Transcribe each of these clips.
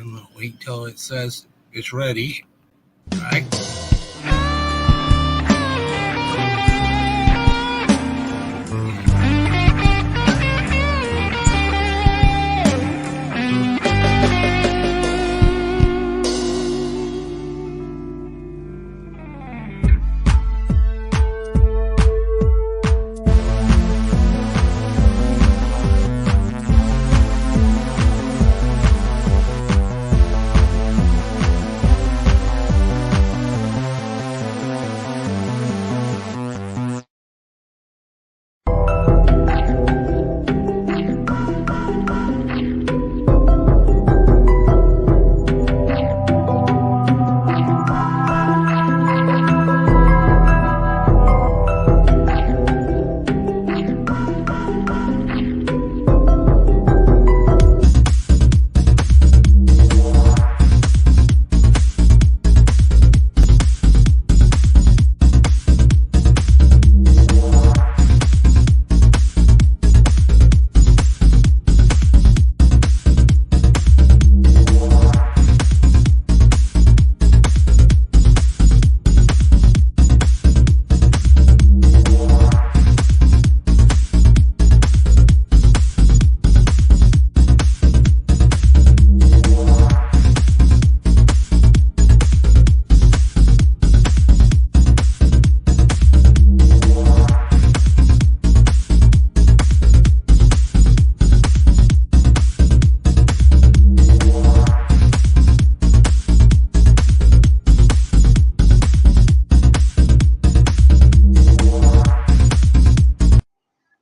And we'll wait till it says it's ready. All right.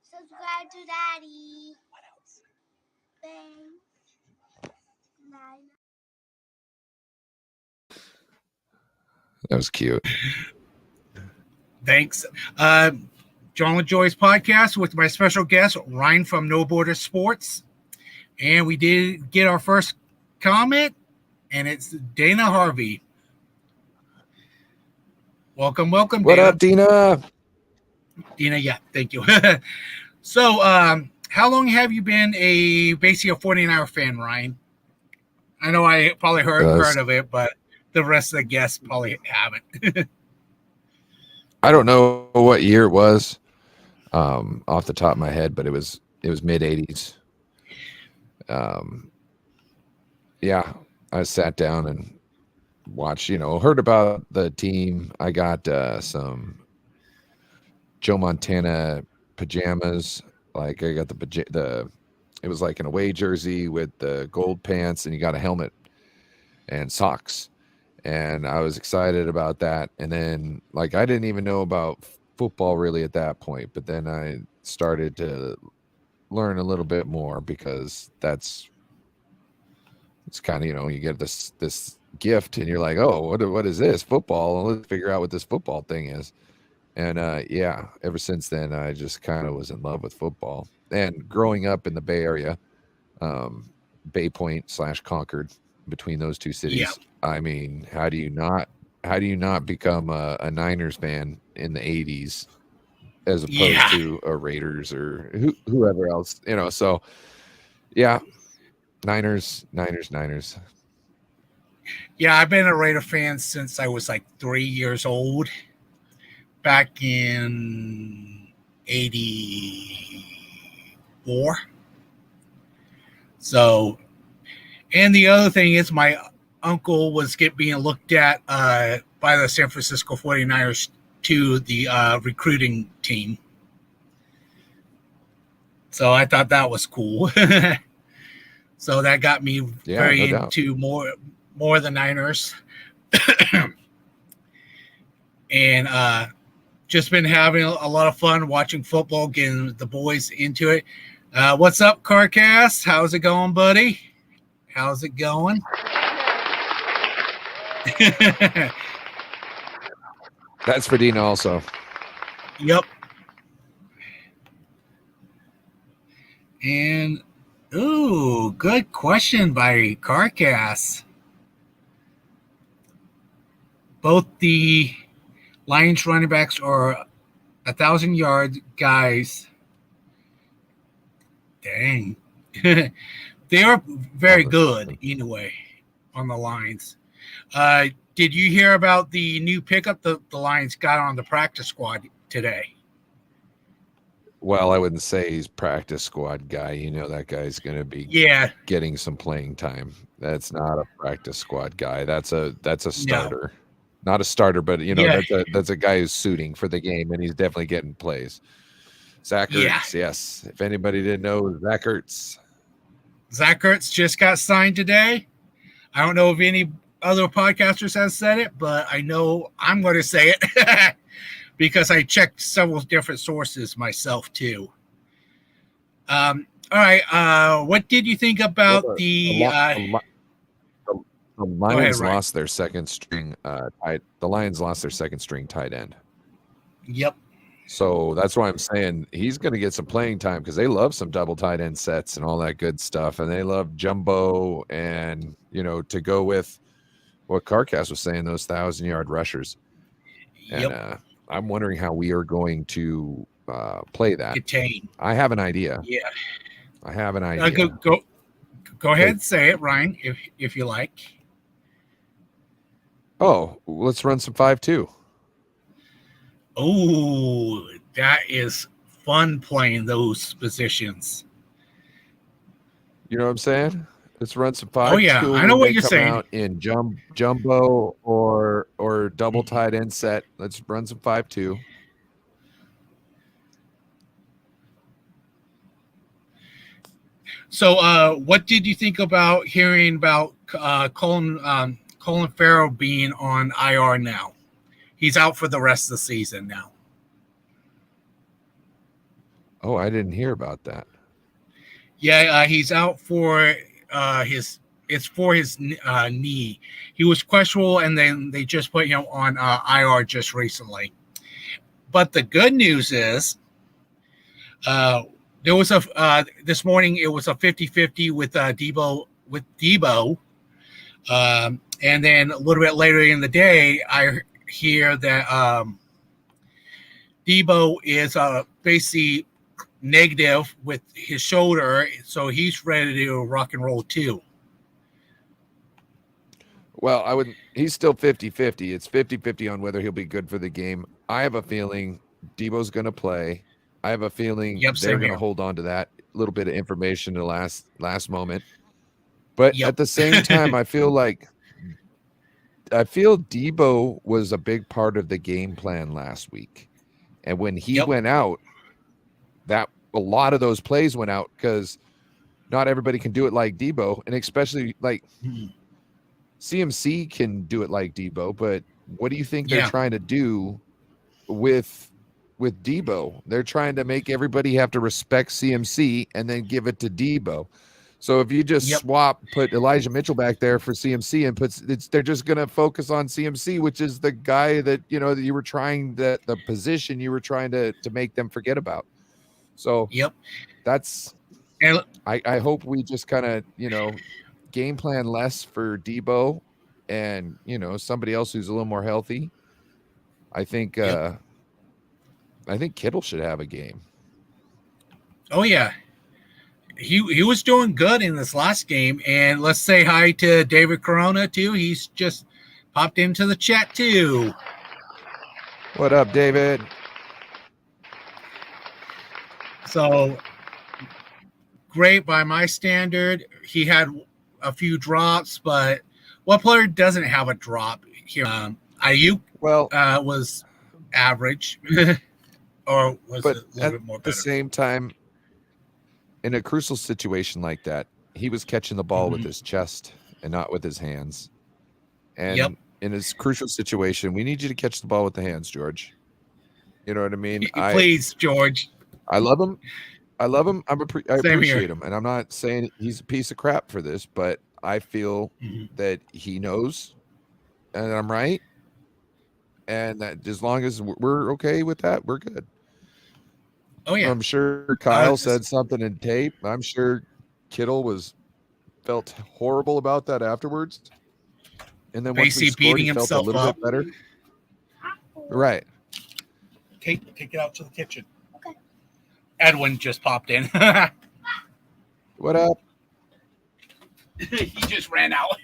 Subscribe to Daddy. What else? Thanks. Nine. That was cute. Thanks. John LaJoy's podcast with my special guest, Ryan from No Border Sports. And we did get our first comment, and it's Dana Harvey. Welcome. What Dana. up, Dina? Dina, yeah, thank you. So, how long have you been basically a 49er fan, Ryan? I know I probably heard of it, but the rest of the guests probably haven't. I don't know what year it was off the top of my head, but it was mid 80s. Yeah, I sat down and watched, heard about the team. I got some Joe Montana pajamas. Like I got it was like an away jersey with the gold pants, and you got a helmet and socks. And I was excited about that. And then, like, I didn't even know about football really at that point. But then I started to learn a little bit more, because it's kind of, you get this gift and you're like, oh, what is this? Football? Let's figure out what this football thing is. And yeah, ever since then, I just kind of was in love with football. And growing up in the Bay Area, Bay Point / Concord, between those two cities. Yeah. I mean, how do you not become a Niners fan in the 80s as opposed to a Raiders or whoever else, so yeah, Niners. Yeah, I've been a Raider fan since I was like 3 years old, back in 84. So, and the other thing is my uncle was being looked at by the San Francisco 49ers to the recruiting team. So I thought that was cool. So that got me very into more the Niners. And just been having a lot of fun watching football, getting the boys into it. What's up, CarCast? How's it going, buddy? How's it going? That's for Dina also. Yep. And good question by CarCast. Both the Lions running backs are 1,000-yard guys. Dang. They are very good anyway. on the Lions. Did you hear about the new pickup the Lions got on the practice squad today? Well, I wouldn't say he's practice squad guy. You know that guy's going to be getting some playing time. That's not a practice squad guy. That's a starter. No. Not a starter, but that's a guy who's suiting for the game, and he's definitely getting plays. Zach Ertz, yes. If anybody didn't know, Zach Ertz. Zach Ertz just got signed today. I don't know if any other podcasters have said it, but I know I'm going to say it because I checked several different sources myself too. All right. What did you think about the Lions lost their second string the Lions lost their second string tight end. Yep. So that's why I'm saying he's going to get some playing time because they love some double tight end sets and all that good stuff. And they love jumbo and, to go with what Carcast was saying, those 1,000-yard rushers. Yep. And I'm wondering how we are going to play that. Contain. I have an idea. Yeah. I have an idea. Go ahead and say it, Ryan, if you like. Oh, let's run some 5-2. Oh, that is fun playing those positions. You know what I'm saying? Let's run some 5-2. Oh yeah, I know what you're saying. Out in jumbo or double tight end set. Let's run some 5-2. So, what did you think about hearing about Colin Farrell being on IR now? He's out for the rest of the season now. Oh, I didn't hear about that. Yeah, he's out for his knee. He was questionable, and then they just put him on IR just recently. But the good news is, there was this morning it was a 50-50 with Debo, and then a little bit later in the day, I hear that Debo is basically negative with his shoulder, so he's ready to rock and roll too. Well, he's still 50-50. It's 50-50 on whether he'll be good for the game. I have a feeling Debo's going to play. I have a feeling they're going to hold on to that little bit of information to the last moment. But at the same time, I feel Debo was a big part of the game plan last week. And when he went out, that a lot of those plays went out because not everybody can do it like Debo. And especially like CMC can do it like Debo. But what do you think they're trying to do with Debo? They're trying to make everybody have to respect CMC and then give it to Debo. So if you just put Elijah Mitchell back there for CMC and they're just going to focus on CMC, which is the guy that, that you were trying the position you were trying to make them forget about. So that's, and I hope we just kind of, game plan less for Debo and, somebody else who's a little more healthy. I think Kittle should have a game. Oh yeah. He was doing good in this last game, and let's say hi to David Corona too. He's just popped into the chat too. What up, David? So great by my standard. He had a few drops, but what player doesn't have a drop here? Ayuk was average, or was it a little bit more better? At the same time, in a crucial situation like that, he was catching the ball with his chest and not with his hands. And in this crucial situation, we need you to catch the ball with the hands, George. You know what I mean? Please, George. I love him. I appreciate him. And I'm not saying he's a piece of crap for this, but I feel that he knows and I'm right. And that as long as we're okay with that, we're good. Oh yeah, I'm sure Kyle said something in tape. I'm sure Kittle felt horrible about that afterwards. And then once we scored, he felt a little bit better. Right. Take it out to the kitchen. Okay. Edwin just popped in. What up? He just ran out.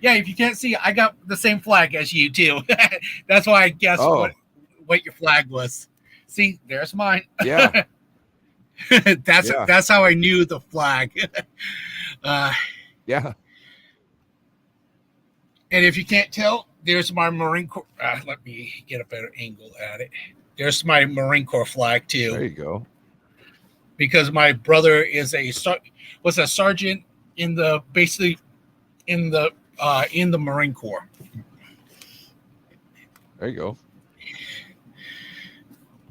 Yeah, if you can't see, I got the same flag as you too. That's why I guessed Oh, what your flag was. See, there's mine. yeah, that's yeah, that's how I knew the flag. uh, yeah. and if you can't tell, there's my Marine Corps. Let me get a better angle at it. There's my Marine Corps flag There too, you go. because my brother is was a sergeant in the basically in the Marine Corps. There you go.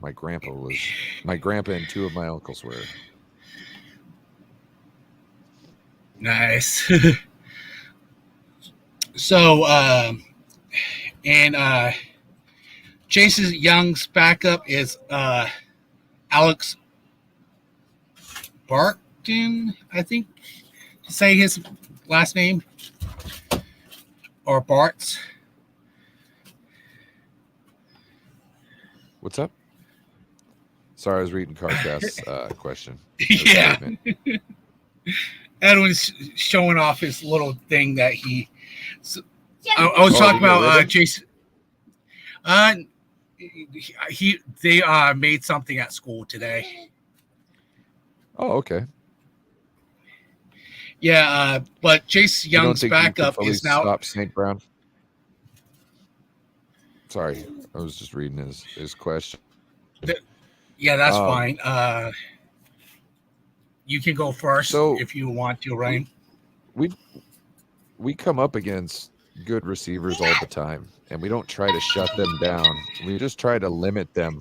My grandpa and two of my uncles were. Nice. So, and Jason Young's backup is Alex Barkton, I think. Say his last name, or Bartz. What's up? Sorry, I was reading Cardcast's question. Yeah, Statement. Edwin's showing off his little thing that he. I was Oh, talking you got about ribbon? Jason. They made something at school today. Oh, okay. Yeah, but Chase You don't Young's think you could backup fully is now. stop St. Brown? Sorry, I was just reading his question. Yeah, that's Um, fine. You can go first So- if you want to, Ryan. We come up against good receivers all the time, and we don't try to shut them down. We just try to limit them.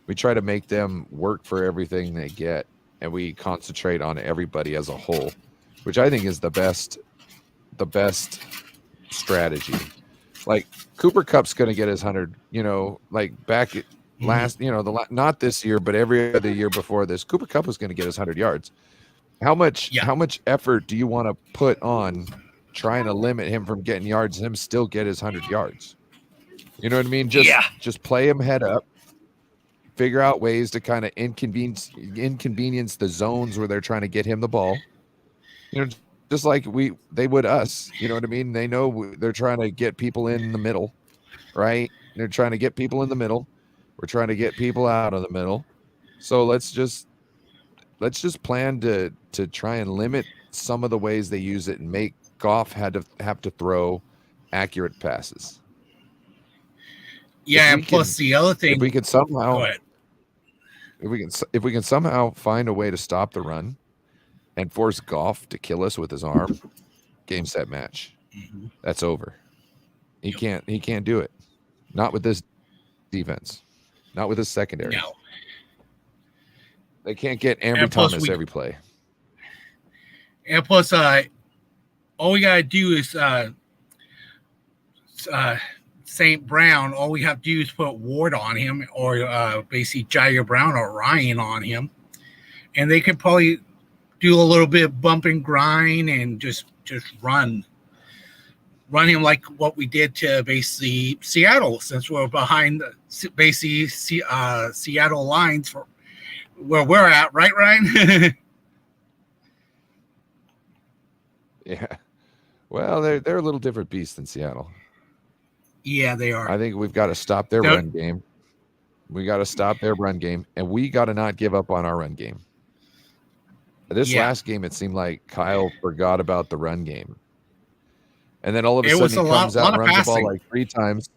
We try to make them work for everything they get, and we concentrate on everybody as a whole, which I think is the best strategy. Like Cooper Kupp's going to get his 100, like back at last, not this year, but every other year before this, Cooper Kupp was going to get his 100 yards. How much effort do you want to put on trying to limit him from getting yards, and him still get his 100 yards? You know what I mean? Just play him head up, figure out ways to kind of inconvenience the zones where they're trying to get him the ball. Just like they would us. You know what I mean? They know they're trying to get people in the middle, right? They're trying to get people in the middle. We're trying to get people out of the middle. So let's just plan to try and limit some of the ways they use it and make Goff have to throw accurate passes. Yeah, If and we plus can- the other thing. If we could somehow Go ahead. if we can somehow find a way to stop the run and force Goff to kill us with his arm, game, set, match. Mhm. That's over. He Yep. can't do it. Not with this defense. Not with his secondary. No. They can't get Ambry And plus Thomas every play. And plus, all we gotta do is St. Brown. All we have to do is put Ward on him, or basically Jair Brown or Ryan on him, and they could probably do a little bit of bump and grind and just run him like what we did to basically Seattle, since we're behind the basically Seattle lines for where we're at, right, Ryan? Yeah. Well, they're a little different beast than Seattle. Yeah, they are. I think we've got to stop their run game. We got to stop their run game, and we got to not give up on our run game. This last game, it seemed like Kyle forgot about the run game. And then all of a sudden he comes out and runs the ball like 3 times.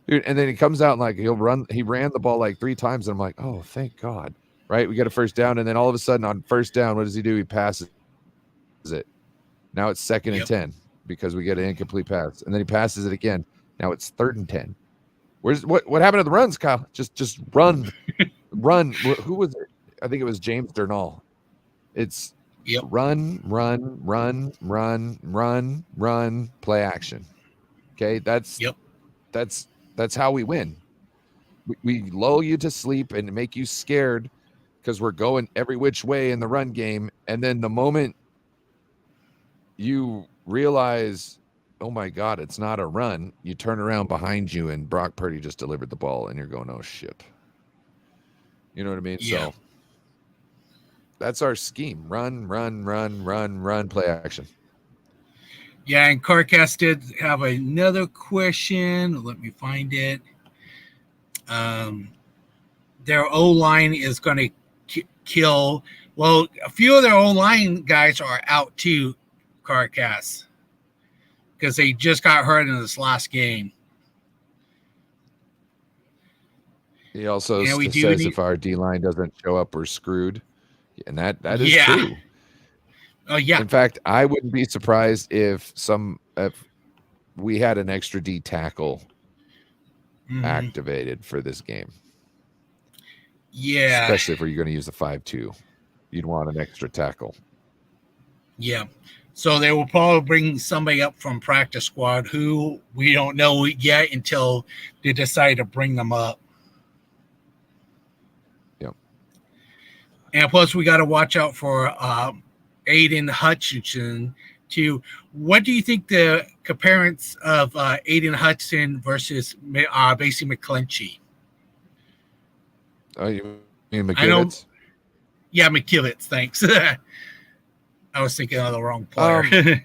Dude, and then he comes out and like he ran the ball like 3 times, and I'm like, oh, thank God. Right? We get a first down, and then all of a sudden on first down, what does he do? He passes it. Now it's 2nd and 10 because we get an incomplete pass. And then he passes it again. Now it's 3rd and 10. What happened to the runs, Kyle? Just run. Run. Who was it? I think it was James Durnall. It's run, play action. Okay, that's how we win. We lull you to sleep and make you scared because we're going every which way in the run game, and then the moment you realize, oh my God, it's not a run, you turn around behind you and Brock Purdy just delivered the ball, and you're going, oh shit. You know what I mean? Yeah. So That's our scheme. Run, play action. Yeah, and Carcast did have another question. Let me find it. Their O-line is going to kill. Well, a few of their O-line guys are out too, Carcast, because they just got hurt in this last game. He also says if our D-line doesn't show up, we're screwed. And that is true. Oh, yeah. In fact, I wouldn't be surprised if we had an extra D tackle activated for this game. Yeah. Especially if you're going to use the 5-2. You'd want an extra tackle. Yeah. So they will probably bring somebody up from practice squad who we don't know yet until they decide to bring them up. Yep. And plus, we got to watch out for Aiden Hutchinson too. What do you think the comparison of Aiden Hutchinson versus Basie McClinchy? Oh, you mean McKivitz? Yeah, McKivitz. Thanks. I was thinking of the wrong player.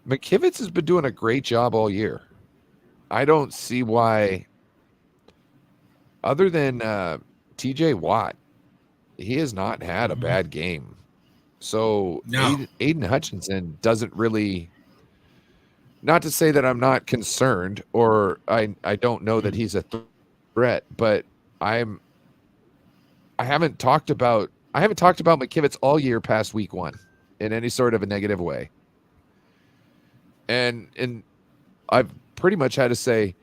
McKivitz has been doing a great job all year. I don't see why, other than TJ Watt, he has not had a bad game. So no. Aiden Hutchinson doesn't really, not to say that I'm not concerned or I don't know that he's a threat, but I haven't talked about McKivitz all year past week 1 in any sort of a negative way. And I've pretty much had to say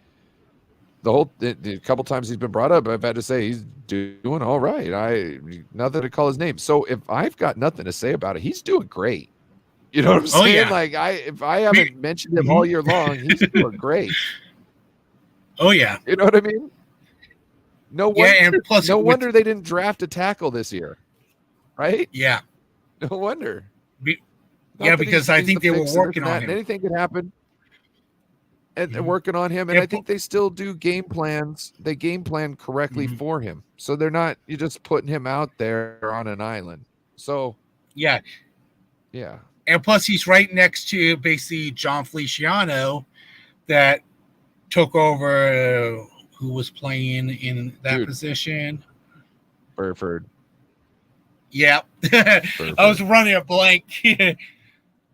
the couple times he's been brought up, I've had to say he's doing all right. Nothing to call his name. So if I've got nothing to say about it, he's doing great. You know what I'm saying? Yeah. Like if I haven't mentioned him all year long, he's doing great. Oh yeah. You know what I mean? No wonder, and plus no wonder they didn't draft a tackle this year. Right? Yeah. No wonder. Because I think they were working on him. Anything could happen. And they're working on him. And I think they still do game plans. They game plan correctly for him. So they're not, you're just putting him out there on an island. So yeah. Yeah. And plus he's right next to basically John Feliciano that took over who was playing in that position. Burford. Yeah. I was running a blank.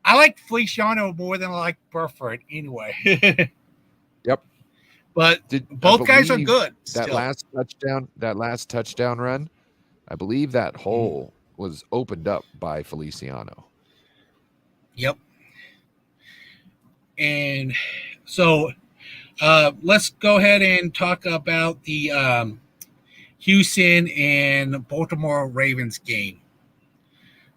I like Feliciano more than I like Burford anyway. Yep. But both guys are good. That last touchdown run, I believe that hole was opened up by Feliciano. Yep. And so let's go ahead and talk about the Houston and Baltimore Ravens game.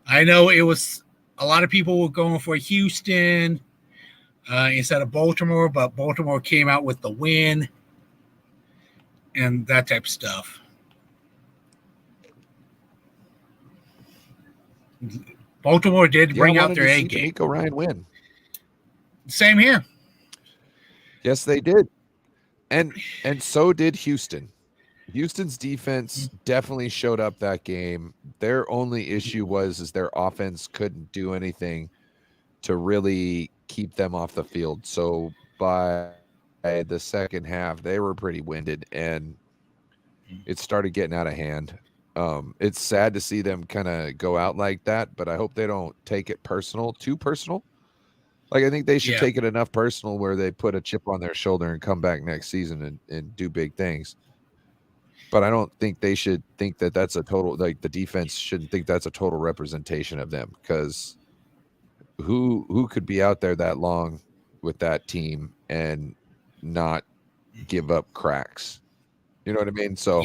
I know it was a lot of people were going for Houston instead of Baltimore, but Baltimore came out with the win and that type of stuff. Baltimore did bring out their A game. D'Amico Ryan win. Same here. Yes, they did. And so did Houston. Houston's defense definitely showed up that game. Their only issue was their offense couldn't do anything to really keep them off the field. So by the second half, they were pretty winded and it started getting out of hand. It's sad to see them kind of go out like that, but I hope they don't take it too personal. Like I think they should take it enough personal where they put a chip on their shoulder and come back next season and do big things. But I don't think they should think that that's a total, like the defense shouldn't think that's a total representation of them, because who could be out there that long with that team and not give up cracks? You know what I mean? So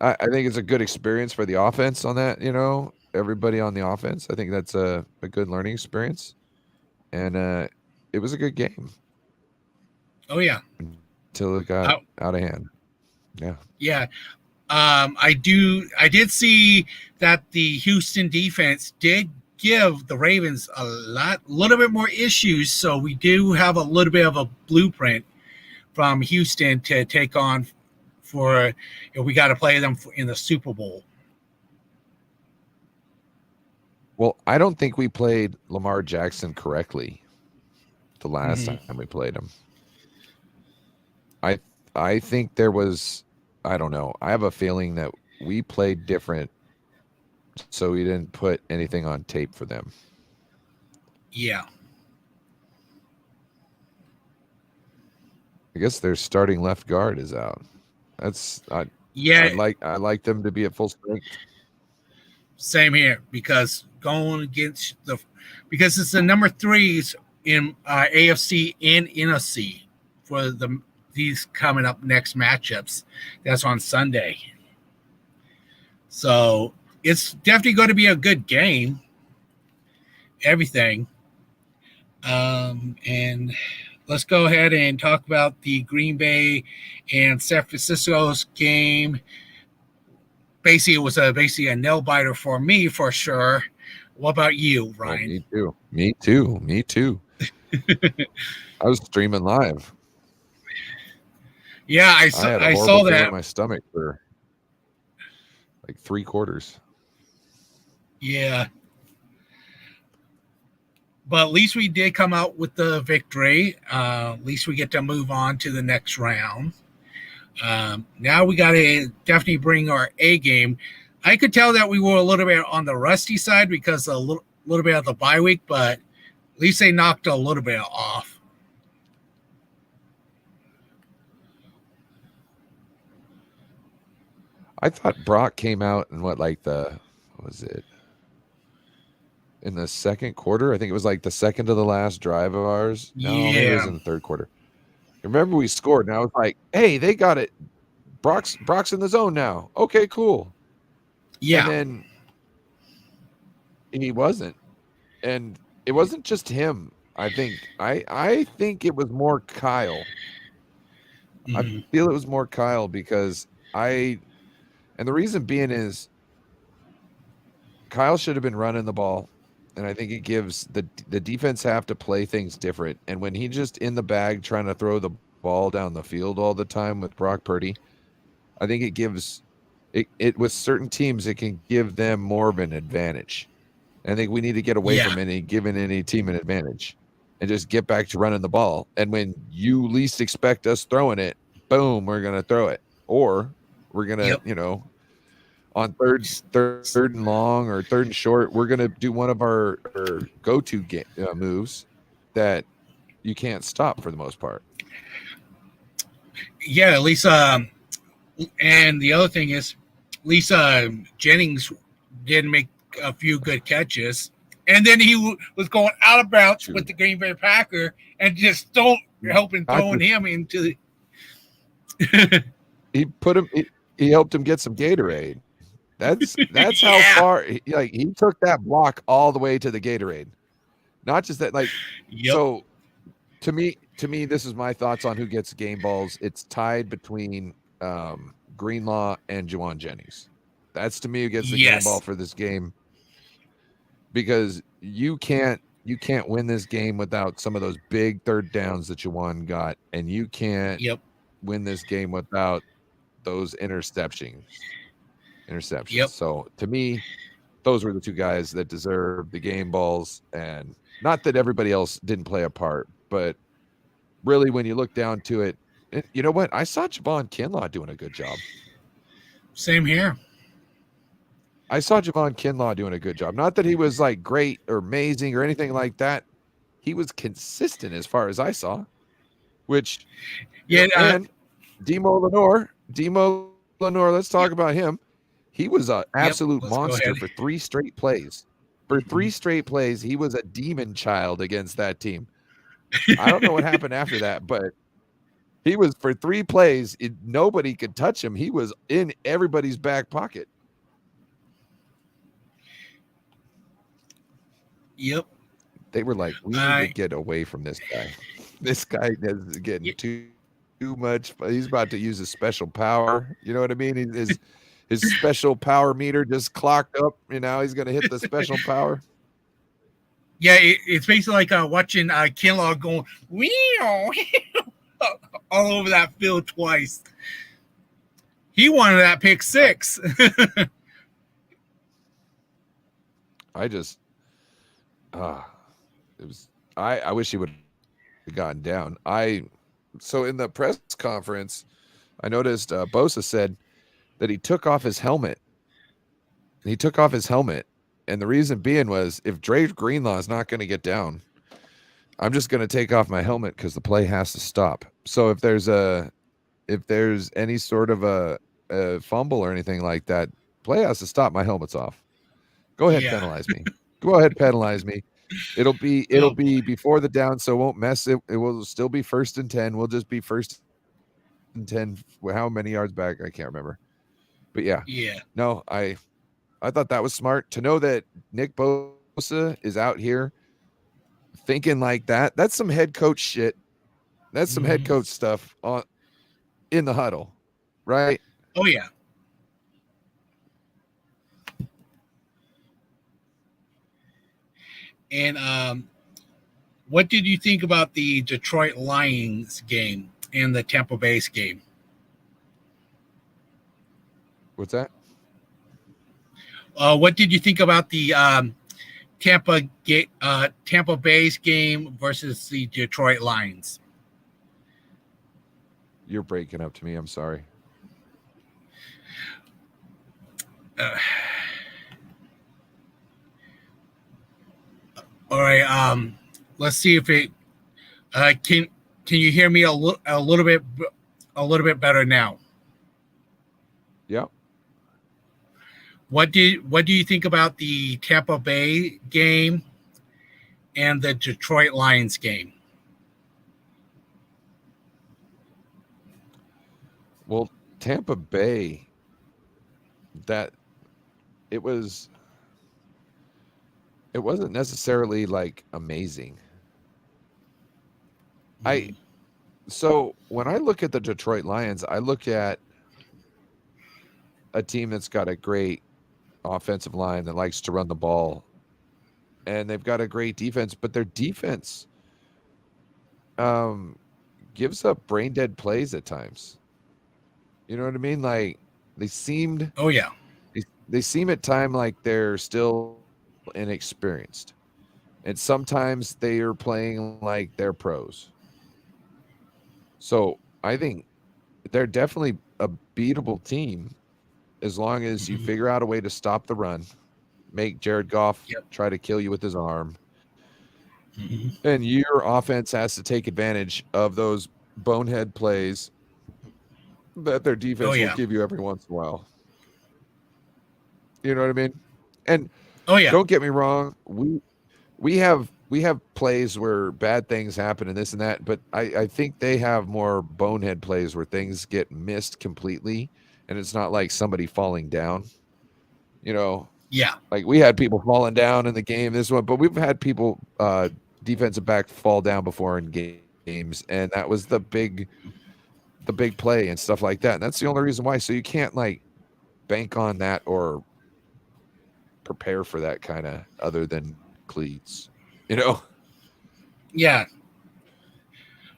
I think it's a good experience for the offense on that, everybody on the offense. I think that's a good learning experience. And it was a good game. Oh, yeah. Until it got out of hand. Yeah. Yeah. I did see that the Houston defense did give the Ravens a little bit more issues. So we do have a little bit of a blueprint from Houston to take on for if we got to play them in the Super Bowl. Well, I don't think we played Lamar Jackson correctly the last time we played him. I think there was, I don't know. I have a feeling that we played different, so we didn't put anything on tape for them. Yeah. I guess their starting left guard is out. That's I like them to be at full strength. Same here, because going against because it's the number 3s in AFC and NFC for these coming up next matchups. That's on Sunday. So it's definitely going to be a good game. Everything. And let's go ahead and talk about the Green Bay and San Francisco's game. Basically, it was basically a nail biter for me, for sure. What about you, Ryan? Oh, me too. I was streaming live. Yeah, I saw that. In my stomach for like 3 quarters. Yeah. But at least we did come out with the victory. At least we get to move on to the next round. Now we got to definitely bring our A game. I could tell that we were a little bit on the rusty side because a little bit of the bye week, but at least they knocked a little bit off. I thought Brock came out in what was it? In the second quarter? I think it was like the second to the last drive of ours. No, maybe it was in the third quarter. Remember we scored, and I was like, hey, they got it. Brock's in the zone now. Okay, cool. Yeah. And then he wasn't. And it wasn't just him. I think it was more Kyle. Mm-hmm. I feel it was more Kyle because and the reason being is Kyle should have been running the ball. And I think it gives the defense have to play things different. And when he just in the bag trying to throw the ball down the field all the time with Brock Purdy, I think it gives it with certain teams, it can give them more of an advantage. And I think we need to get away from giving any team an advantage and just get back to running the ball. And when you least expect us throwing it, boom, we're going to throw it. Or we're going to, on third and long or third and short, we're going to do one of our go-to moves that you can't stop for the most part. Yeah, at least, and the other thing is, Lisa Jennings did make a few good catches, and then he was going out of bounds with the Green Bay Packer and just throwing him into the. He helped him get some Gatorade. That's how far he took that block all the way to the Gatorade. Not just that, So to me, this is my thoughts on who gets game balls. It's tied between Greenlaw and Juwan Jennings. That's to me who gets the game ball for this game, because you can't win this game without some of those big third downs that Juwan got, and you can't win this game without those interceptions. Yep. So to me, those were the 2 guys that deserve the game balls, and not that everybody else didn't play a part, but really when you look down to it, you know what? I saw Javon Kinlaw doing a good job. Same here. I saw Javon Kinlaw doing a good job. Not that he was like great or amazing or anything like that. He was consistent as far as I saw, which and Demo Lenore, let's talk about him. He was an absolute monster for 3 straight plays. For 3 straight plays, he was a demon child against that team. I don't know what happened after that, but he was for 3 plays. Nobody could touch him. He was in everybody's back pocket. Yep. They were like, we need to get away from this guy. This guy is getting too much. He's about to use his special power. You know what I mean? His special power meter just clocked up. He's going to hit the special power. Yeah, it's basically like watching Kinlaw going all over that field twice. He wanted that pick 6. I just, it was. I wish he would have gotten down. So in the press conference, I noticed Bosa said that he took off his helmet. And the reason being was if Dre Greenlaw is not going to get down, I'm just going to take off my helmet because the play has to stop. So if there's any sort of a fumble or anything like that, play has to stop. My helmet's off. Go ahead, penalize me. Go ahead, penalize me. It'll be before the down, so it won't mess it. It will still be 1st and 10. We'll just be 1st and 10. How many yards back? I can't remember. But yeah. No, I thought that was smart to know that Nick Bosa is out here thinking like that. That's some head coach shit. That's some head coach stuff in the huddle, right? Oh yeah. And what did you think about the Detroit Lions game and the Tampa Bay game? What's that? What did you think about the Tampa Bay's game versus the Detroit Lions? You're breaking up to me. I'm sorry. All right. Let's see if it can you hear me a little bit better now? Yeah. What do you think about the Tampa Bay game and the Detroit Lions game? Well, Tampa Bay, that it wasn't necessarily like amazing. So when I look at the Detroit Lions, I look at a team that's got a great offensive line that likes to run the ball, and they've got a great defense, but their defense gives up brain dead plays at times. You know what I mean? Like they seemed. Oh yeah. They seem at time like they're still inexperienced, and sometimes they are playing like they're pros. So I think they're definitely a beatable team as long as you figure out a way to stop the run, make Jared Goff try to kill you with his arm, and your offense has to take advantage of those bonehead plays that their defense will give you every once in a while. You know what I mean? And don't get me wrong, we have plays where bad things happen and this and that, but I think they have more bonehead plays where things get missed completely, and it's not like somebody falling down. You know? Yeah. Like we had people falling down in the game this one, but we've had people defensive back fall down before in games, and that was the big play and stuff like that. And that's the only reason why. So you can't like bank on that or prepare for that kind of other than cleats, you know? Yeah.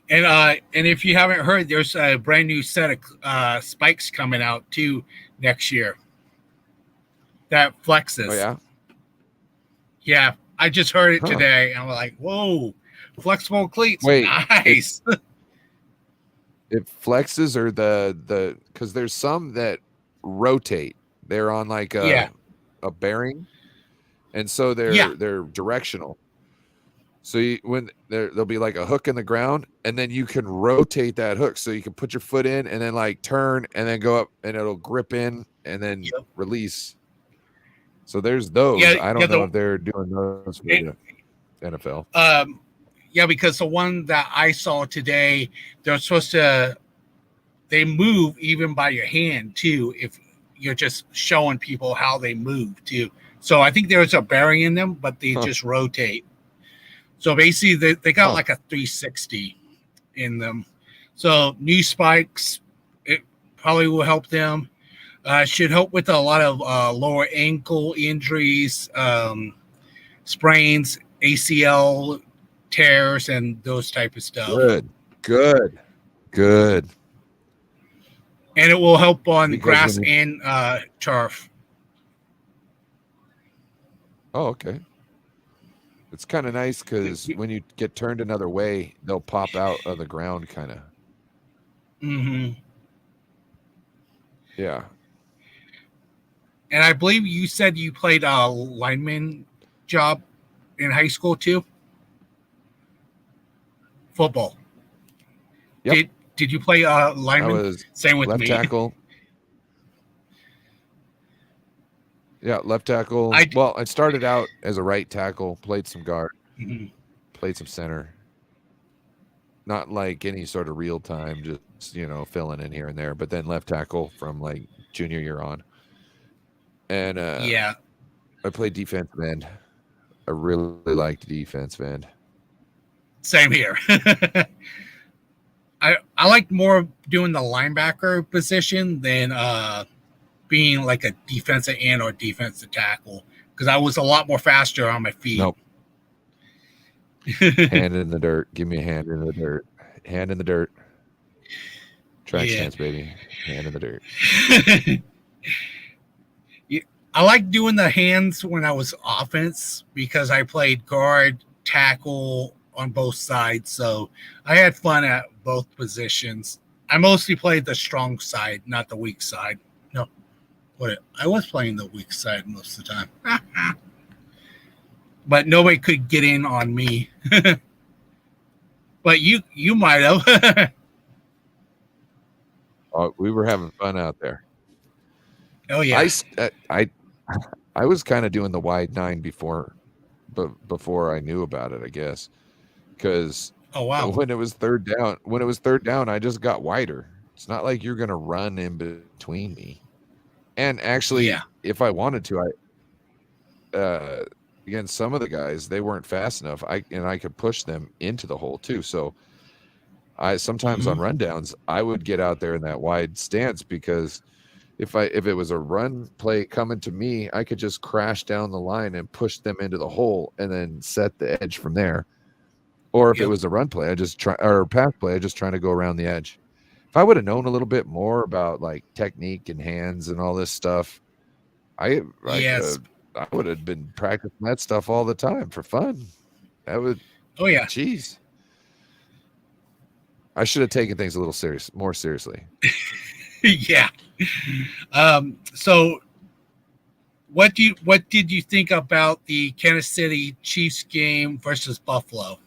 And if you haven't heard, there's a brand new set of spikes coming out too next year that flexes. Oh yeah. Yeah. I just heard it today and I'm like, whoa, flexible cleats. Wait, nice. It flexes or the because there's some that rotate. They're on like a bearing, and so they're directional. So when there'll be like a hook in the ground, and then you can rotate that hook, so you can put your foot in and then like turn and then go up, and it'll grip in and then release. So there's those. I don't know if they're doing those for the NFL. Yeah, because the one that I saw today, they move even by your hand too, if you're just showing people how they move too. So I think there's a bearing in them, but they just rotate. So basically they got like a 360 in them. So new spikes, it probably will help them. Should help with a lot of lower ankle injuries, sprains, ACL tears, and those type of stuff. Good. and it will help on Because grass when and turf. Oh, okay. It's kind of nice because when you get turned another way, they'll pop out of the ground, kind of. Hmm. Yeah. And I believe you said you played a lineman job in high school too. Football. Yep. Did you play I lineman? was Same with left me. tackle. Yeah, left tackle. I Well, I started out as a right tackle, played some guard, mhm. played some center. Not like any sort of real time, just filling in here and there. But then left tackle from like junior year on, and Yeah, I played defensive end. I really liked defensive end. same here. I like more doing the linebacker position than being like a defensive end or defensive tackle because I was a lot more faster on my feet. Nope. Hand in the dirt. Give me a hand in the dirt. Hand in the dirt. Track stance, baby. Hand in the dirt. I like doing the hands when I was offense because I played guard, tackle on both sides. So I had fun at both positions. I mostly played the strong side, not the weak side. No, I was playing the weak side most of the time. But nobody could get in on me. But you might have. Oh, we were having fun out there. Oh yeah. I was kind of doing the wide 9 before I knew about it, I guess, because Oh wow. when it was third down, I just got wider. It's not like you're gonna run in between me. And actually, if I wanted to, against some of the guys, they weren't fast enough. I could push them into the hole too. So I sometimes on rundowns, I would get out there in that wide stance because if it was a run play coming to me, I could just crash down the line and push them into the hole and then set the edge from there. Or if it was a run play, pass play, I just trying to go around the edge. If I would have known a little bit more about like technique and hands and all this stuff, I would have been practicing that stuff all the time for fun. That would. Oh yeah. Jeez. I should have taken things a little more seriously. Yeah. So what did you think about the Kansas City Chiefs game versus Buffalo?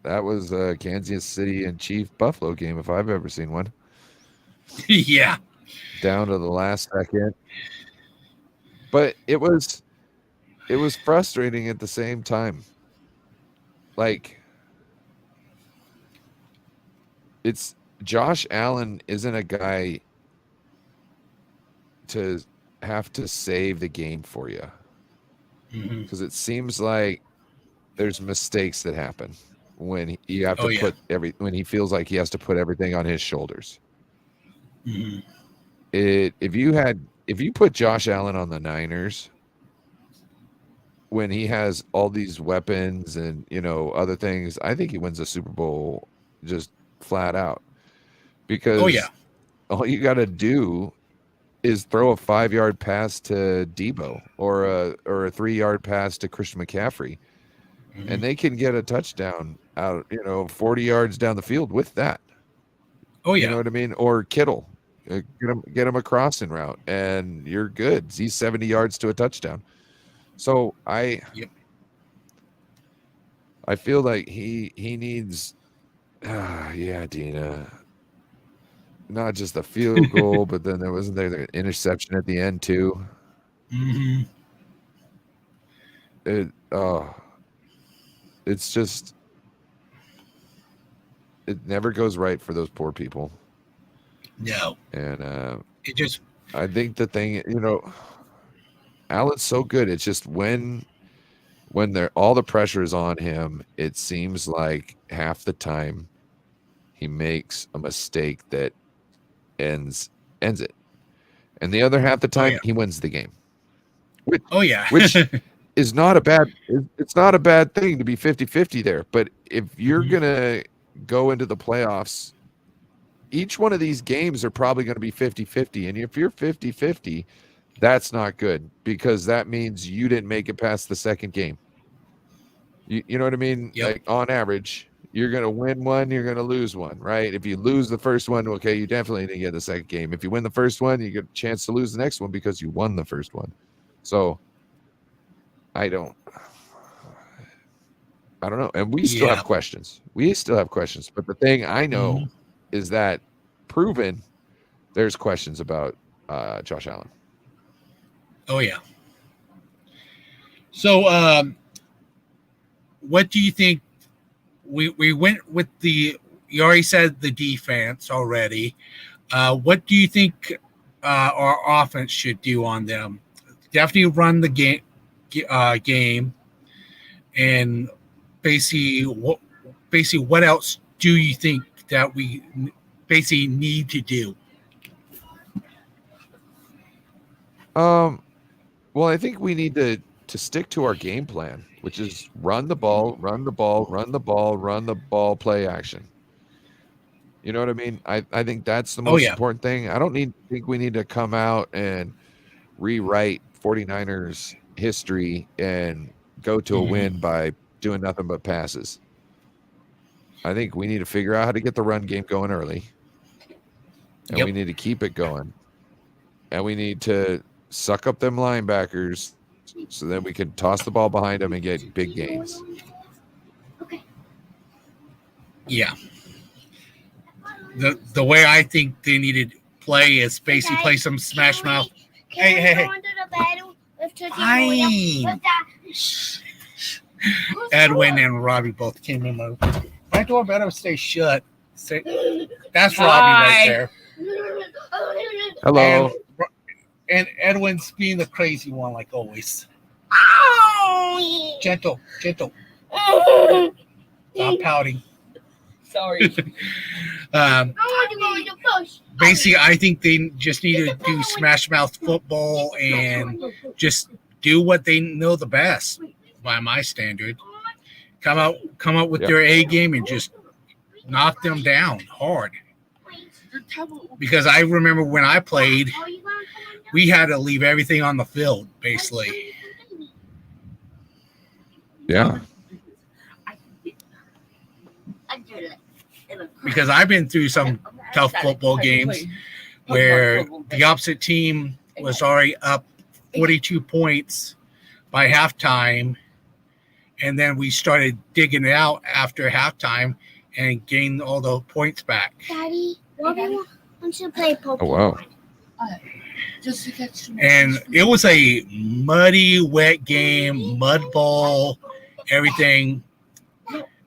That was a Kansas City and Chief Buffalo game if I've ever seen one. Yeah. Down to the last second. But it was frustrating at the same time. Like, it's Josh Allen isn't a guy to have to save the game for you. Because it seems like there's mistakes that happen when you have to when he feels like he has to put everything on his shoulders. If you put Josh Allen on the Niners when he has all these weapons and other things, I think he wins the Super Bowl just flat out. Because all you got to do is throw a 5-yard pass to Debo or a 3-yard pass to Christian McCaffrey, and they can get a touchdown out 40 yards down the field with that. Oh yeah. You know what I mean? Or Kittle, get him a crossing route, and you're good. He's 70 yards to a touchdown. So I feel like he needs, Dina. Not just a field goal, but then wasn't there an interception at the end too? It's just it never goes right for those poor people. No. And it I think the thing, Allen's so good. It's just when all the pressure is on him, it seems like half the time he makes a mistake that ends it, and the other half the time he wins the game. Which is not a bad. It's not a bad thing to be 50-50 there. But if you're gonna go into the playoffs each one of these games are probably going to be 50-50. And if you're 50-50, that's not good because that means you didn't make it past the second game. You know what I mean? Yep. Like on average, you're going to win one, you're going to lose one, right? If you lose the first one, okay, you definitely didn't get the second game. If you win the first one, you get a chance to lose the next one because you won the first one. So I don't know. And we still have questions. But the thing I know is that proven there's questions about Josh Allen. Oh, yeah. So what do you think? We went with you already said the defense already. What do you think our offense should do on them? Definitely run the game, and basically what else do you think that we basically need to do? Well, I think we need to stick to our game plan, which is run the ball, play action. You know what I mean? I think that's the most important thing. I don't think we need to come out and rewrite 49ers history and go to a win by doing nothing but passes. I think we need to figure out how to get the run game going early. And we need to keep it going. And we need to suck up them linebackers so that we can toss the ball behind them and get big gains. Yeah. The way I think they need to play is basically play some smash mouth. Hey. Fine. Edwin and Robbie both came in. My door better stay shut. That's Robbie right there. Hello. And Edwin's being the crazy one like always. Gentle. Stop pouting. Sorry. Basically, I think they just need to do smash mouth football and just do what they know the best, by my standard. Come out with their A game and just knock them down hard. Because I remember when I played, we had to leave everything on the field, basically. Yeah. Because I've been through some tough football games where the opposite team was already up 42 points by halftime, and then we started digging it out after halftime and gained all the points back. Daddy, Robbie wants to play Pokemon. Oh, wow. And it was a muddy, wet game, mud ball, everything.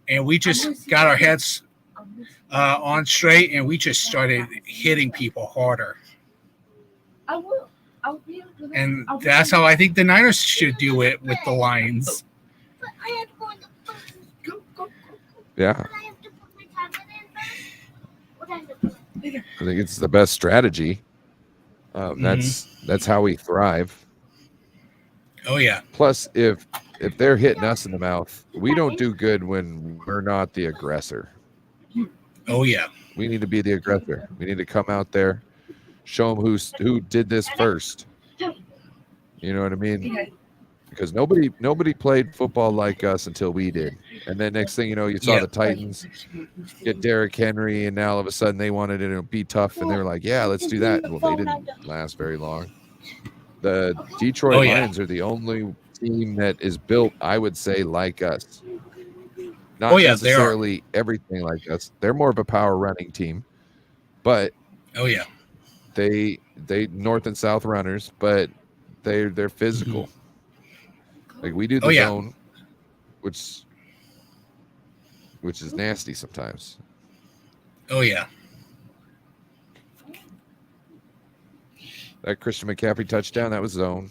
And we just got our heads on straight, and we just started hitting people harder. And that's how I think the Niners should do it with the Lions. Yeah. I think it's the best strategy. That's how we thrive. Oh, yeah. Plus, if they're hitting us in the mouth, we don't do good when we're not the aggressor. Oh, yeah. We need to be the aggressor. We need to come out there, show them who did this first. You know what I mean? Because nobody played football like us until we did. And then next thing you know, you saw the Titans get Derrick Henry, and now all of a sudden they wanted to be tough, and they were like, yeah, let's do that. Well, they didn't last very long. The Detroit Lions are the only team that is built, I would say, like us. Not necessarily everything like us. They're more of a power running team, but they north and south runners, but they're physical. Like we do the zone, which is nasty sometimes. Oh yeah. That Christian McCaffrey touchdown, that was zone.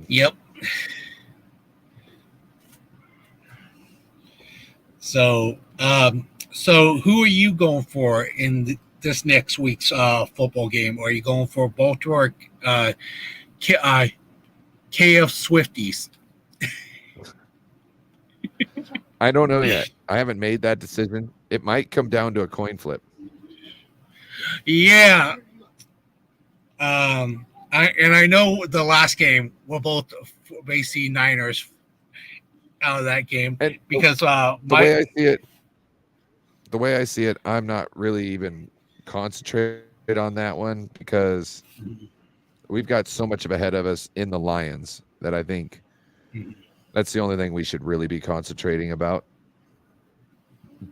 Yep. So who are you going for in this next week's football game? Are you going for Baltimore KF Swifties? I don't know yet. I haven't made that decision. It might come down to a coin flip. Yeah. I know the last game we're both basically Niners out of that game And because the way I see it, I'm not really even concentrated on that one because we've got so much of ahead of us in the Lions that I think that's the only thing we should really be concentrating about.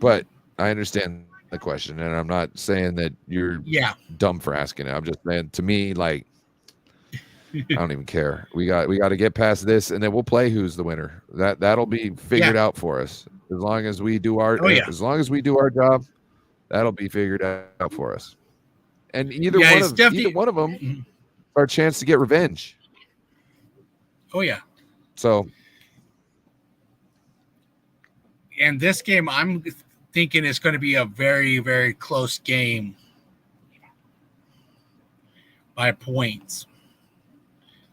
But I understand the question, and I'm not saying that you're dumb for asking it. I'm just saying, to me, like, I don't even care. We got to get past this, and then we'll play who's the winner. That'll be figured out for us. As long as we do our as long as we do our job, that'll be figured out for us. And either one of them are a chance to get revenge. Oh yeah. So, and this game, I'm thinking it's going to be a very, very close game by points.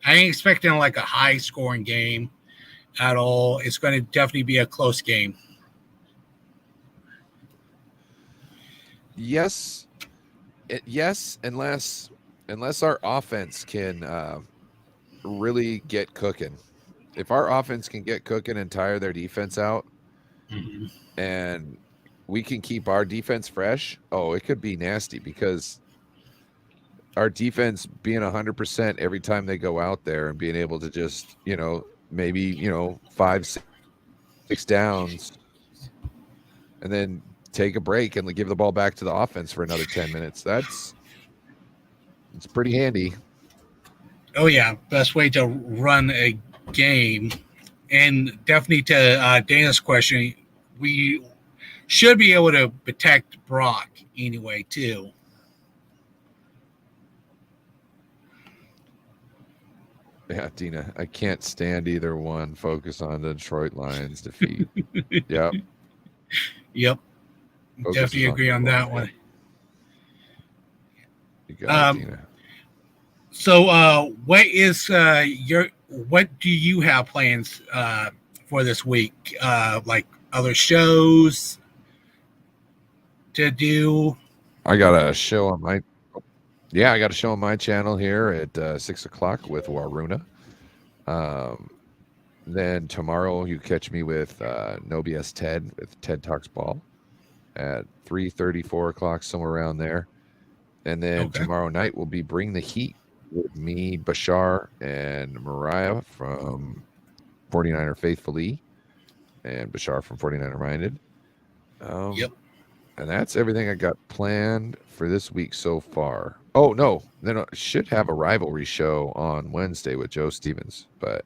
I ain't expecting like a high scoring game at all. It's going to definitely be a close game. Yes, unless our offense can really get cooking. If our offense can get cooking and tire their defense out, and we can keep our defense fresh, it could be nasty because our defense being 100% every time they go out there and being able to just, maybe, 5, 6 downs and then take a break and give the ball back to the offense for another 10 minutes. It's pretty handy. Oh yeah. Best way to run a game. And definitely to Dana's question, we should be able to protect Brock anyway too. Yeah, Dina, I can't stand either one. Focus on the Detroit Lions defeat. Yep. Focus Definitely agree on that one. You got it, Dina. So, what do you have plans for this week? Like other shows to do? I got a show on my channel here at 6:00 with Waruna. Then tomorrow you catch me with No BS Ted with Ted Talks Ball at 3:30, 4 o'clock, somewhere around there. And then tomorrow night will be Bring the Heat with me, Bashar, and Mariah from 49er Faithfully, and Bashar from 49er Minded. And that's everything I got planned for this week so far. Oh, no. Then I should have a rivalry show on Wednesday with Joe Stevens, but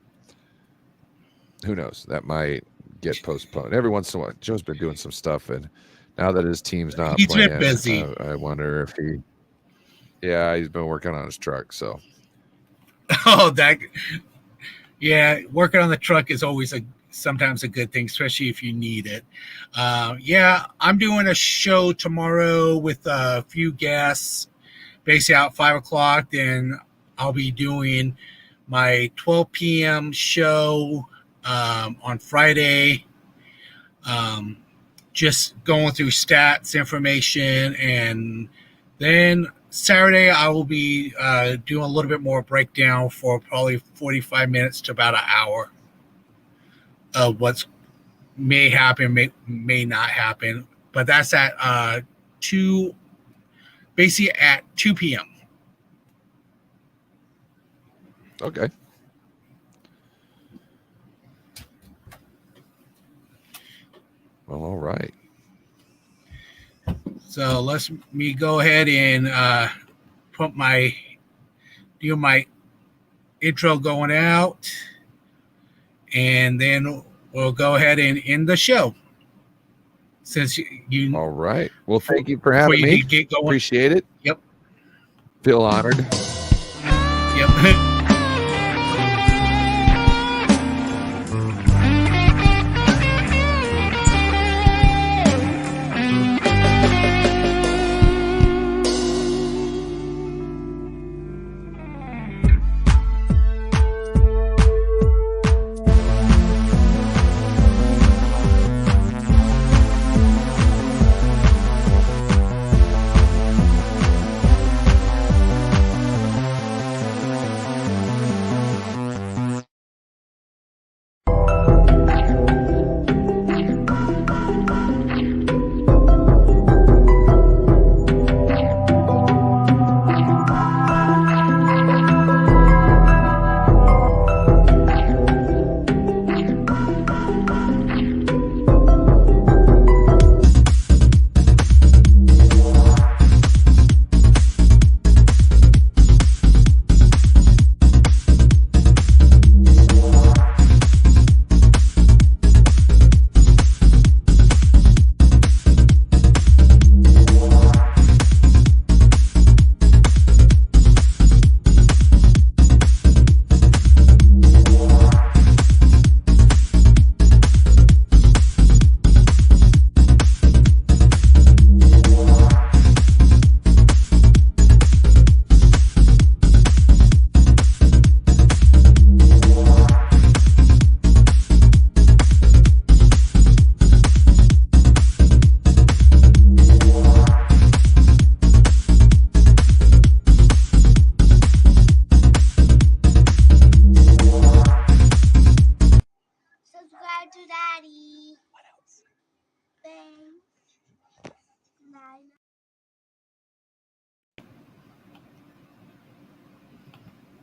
who knows? That might get postponed. Every once in a while, Joe's been doing some stuff, and now that his team's not he's playing, been busy. I wonder if he's been working on his truck, so. Working on the truck is always sometimes a good thing, especially if you need it. I'm doing a show tomorrow with a few guests, basically out 5 o'clock. Then I'll be doing my 12 p.m. show on Friday. Just going through stats information, and then Saturday I will be doing a little bit more breakdown for probably 45 minutes to about an hour of what's may happen, may not happen. But that's at 2 p.m. Okay. Well, all right. So let me go ahead and do my intro going out, and then we'll go ahead and end the show. Since you all right. Well, thank you for having me. Appreciate it. Yep. Feel honored. Yep.